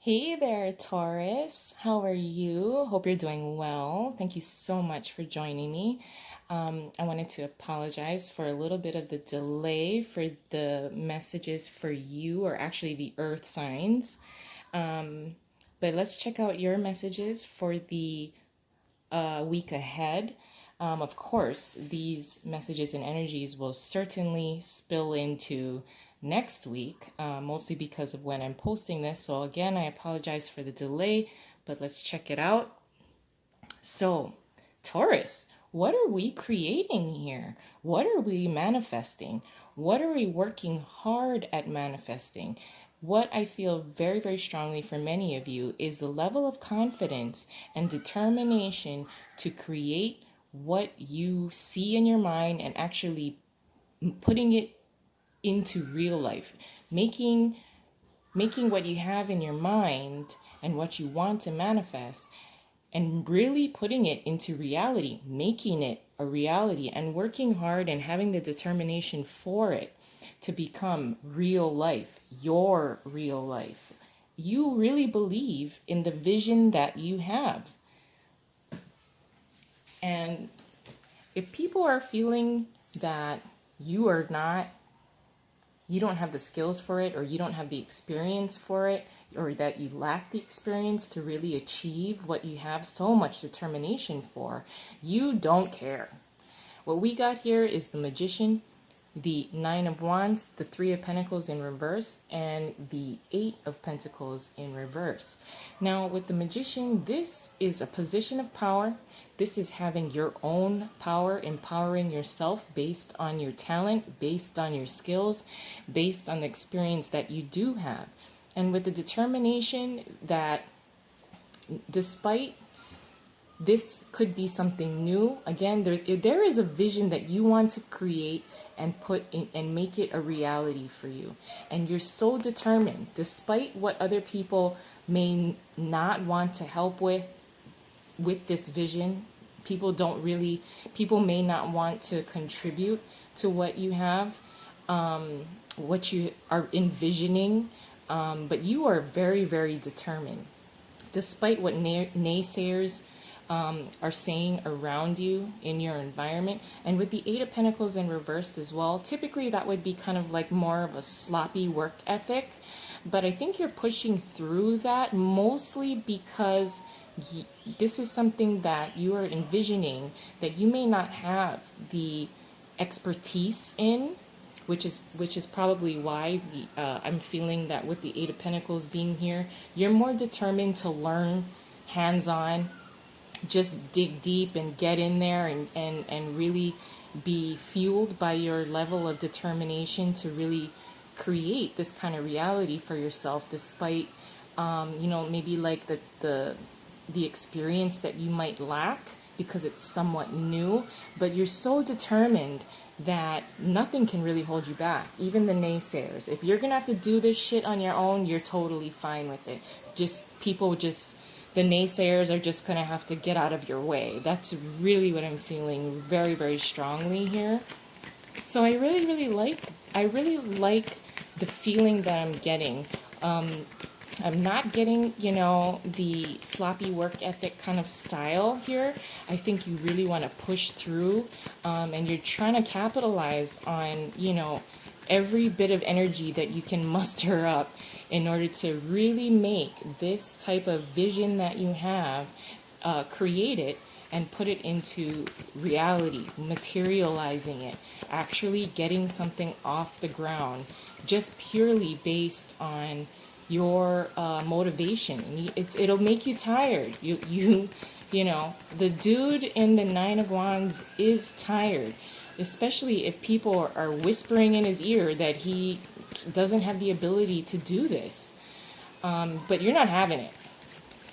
Hey there, Taurus. How are you? Hope you're doing well. Thank you so much for joining me. I wanted to apologize for a little bit of the delay for the messages for you, or actually the earth signs. But let's check out your messages for the week ahead. Of course, these messages and energies will certainly spill into next week, mostly because of when I'm posting this. So, again, I apologize for the delay, but let's check it out. So, Taurus, what are we creating here? What are we manifesting? What are we working hard at manifesting? What I feel very, very strongly for many of you is the level of confidence and determination to create what you see in your mind and actually putting it into real life, making what you have in your mind and what you want to manifest and really putting it into reality, making it a reality and working hard and having the determination for it to become real life, your real life. You really believe in the vision that you have. And if people are feeling that you are not, you don't have the skills for it, or you don't have the experience for it, or that you lack the experience to really achieve what you have so much determination for, you don't care. What we got here is the Magician, the Nine of Wands, the Three of Pentacles in reverse, and the Eight of Pentacles in reverse. Now, with the Magician, this is a position of power. This is having your own power, empowering yourself based on your talent, based on your skills, based on the experience that you do have. And with the determination that despite this could be something new, again, there is a vision that you want to create and put in and make it a reality for you. And you're so determined, despite what other people may not want to help with this vision. People may not want to contribute to what you have, what you are envisioning, but you are very, very determined. Despite what naysayers are saying around you in your environment. And with the Eight of Pentacles in reversed as well, typically that would be kind of like more of a sloppy work ethic. But I think you're pushing through that mostly because this is something that you are envisioning that you may not have the expertise in, which is probably why I'm feeling that with the Eight of Pentacles being here, you're more determined to learn hands-on, just dig deep and get in there and really be fueled by your level of determination to really create this kind of reality for yourself, despite maybe like the experience that you might lack because it's somewhat new. But you're so determined that nothing can really hold you back, even the naysayers. If you're gonna have to do this shit on your own, you're totally fine with it. The naysayers are just gonna have to get out of your way. That's really what I'm feeling very, very strongly here. So I really like the feeling that I'm getting. I'm not getting, the sloppy work ethic kind of style here. I think you really want to push through, and you're trying to capitalize on, every bit of energy that you can muster up in order to really make this type of vision that you have, create it and put it into reality, materializing it, actually getting something off the ground, just purely based on your motivation. It'll make you tired. The dude in the Nine of Wands is tired, especially if people are whispering in his ear that he doesn't have the ability to do this. But you're not having it.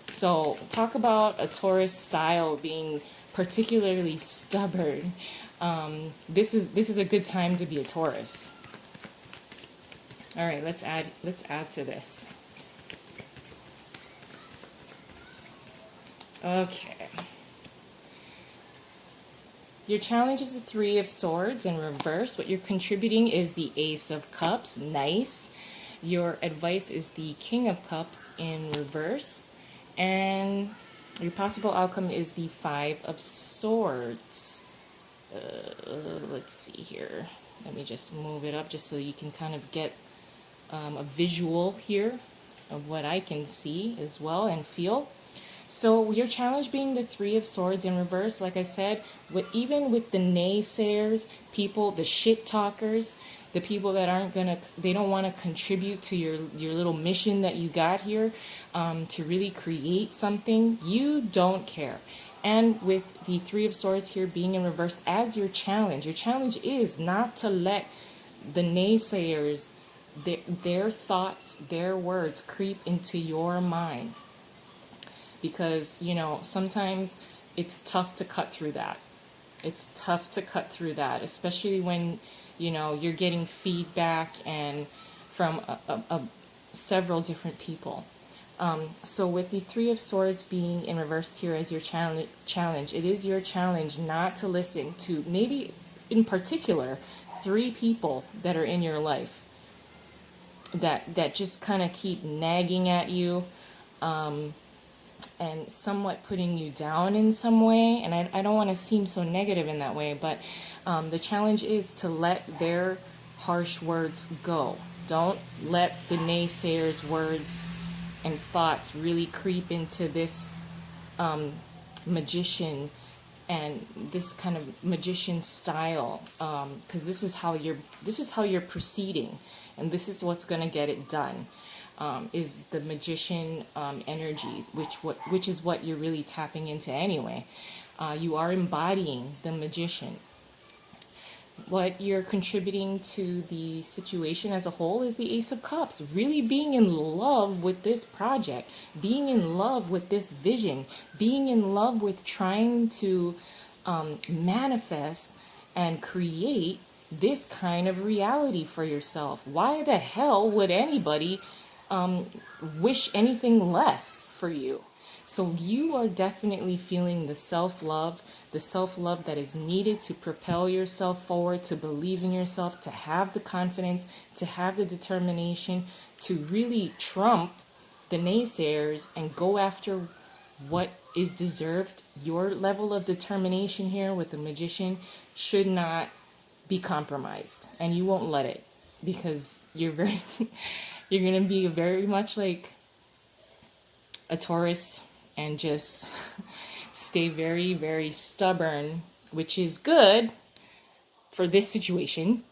So talk about a Taurus style being particularly stubborn. This is a good time to be a Taurus. All right, let's add to this. Okay. Your challenge is the Three of Swords in reverse. What you're contributing is the Ace of Cups. Nice. Your advice is the King of Cups in reverse, and your possible outcome is the Five of Swords. Let's see here. Let me just move it up just so you can kind of get a visual here of what I can see as well and feel. So your challenge being the Three of Swords in reverse, like I said, even with the naysayers, people, the shit talkers, the people that they don't want to contribute to your little mission that you got here, to really create something, you don't care. And with the Three of Swords here being in reverse as your challenge is not to let the naysayers, their thoughts, their words creep into your mind. Because, sometimes it's tough to cut through that. It's tough to cut through that, especially when, you're getting feedback and from several different people. So with the Three of Swords being in reverse here as your challenge, it is your challenge not to listen to maybe in particular 3 people that are in your life that just kind of keep nagging at you, and somewhat putting you down in some way. And I don't want to seem so negative in that way, but the challenge is to let their harsh words go. Don't let the naysayers' words and thoughts really creep into this magician and this kind of magician style, because this is how you're proceeding, and this is what's going to get it done. Is the magician energy, which is what you're really tapping into anyway. You are embodying the magician. What you're contributing to the situation as a whole is the Ace of Cups. Really being in love with this project, being in love with this vision, being in love with trying to manifest and create this kind of reality for yourself. Why the hell would anybody wish anything less for you? So you are definitely feeling the self-love that is needed to propel yourself forward, to believe in yourself, to have the confidence, to have the determination, to really trump the naysayers and go after what is deserved. Your level of determination here with the magician should not be compromised, and you won't let it, because you're going to be very much like a Taurus and just stay very, very stubborn, which is good for this situation,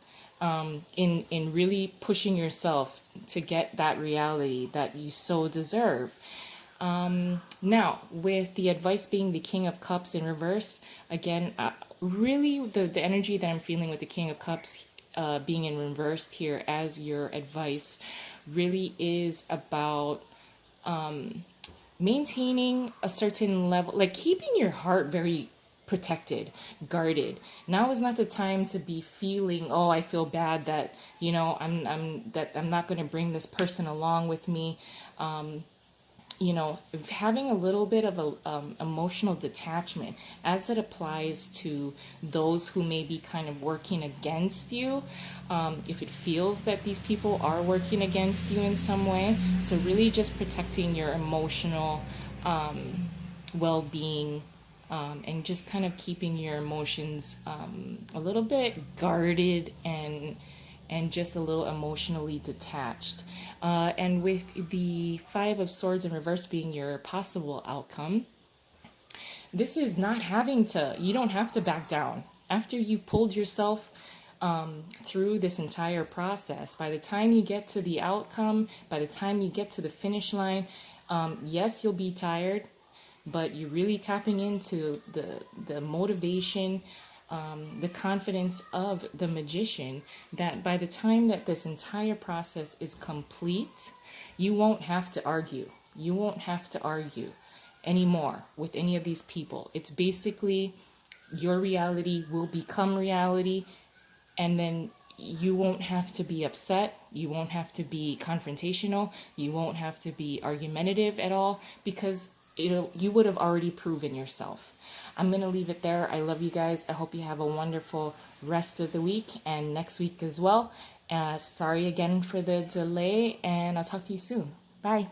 in really pushing yourself to get that reality that you so deserve. Now, with the advice being the King of Cups in reverse, again, really the energy that I'm feeling with the King of Cups being in reverse here as your advice really is about maintaining a certain level, like keeping your heart very protected, guarded. Now is not the time to be feeling, oh, I feel bad that, I'm not going to bring this person along with me. Having a little bit of a emotional detachment as it applies to those who may be kind of working against you, if it feels that these people are working against you in some way. So really just protecting your emotional well-being, and just kind of keeping your emotions a little bit guarded and just a little emotionally detached. And with the Five of Swords in reverse being your possible outcome, this is not you don't have to back down. After you pulled yourself through this entire process, by the time you get to the outcome, by the time you get to the finish line, yes, you'll be tired, but you're really tapping into the motivation, the confidence of the magician, that by the time that this entire process is complete, you won't have to argue. You won't have to argue anymore with any of these people. It's basically your reality will become reality, and then you won't have to be upset. You won't have to be confrontational. You won't have to be argumentative at all, because you would have already proven yourself. I'm going to leave it there. I love you guys. I hope you have a wonderful rest of the week and next week as well. Sorry again for the delay, and I'll talk to you soon. Bye.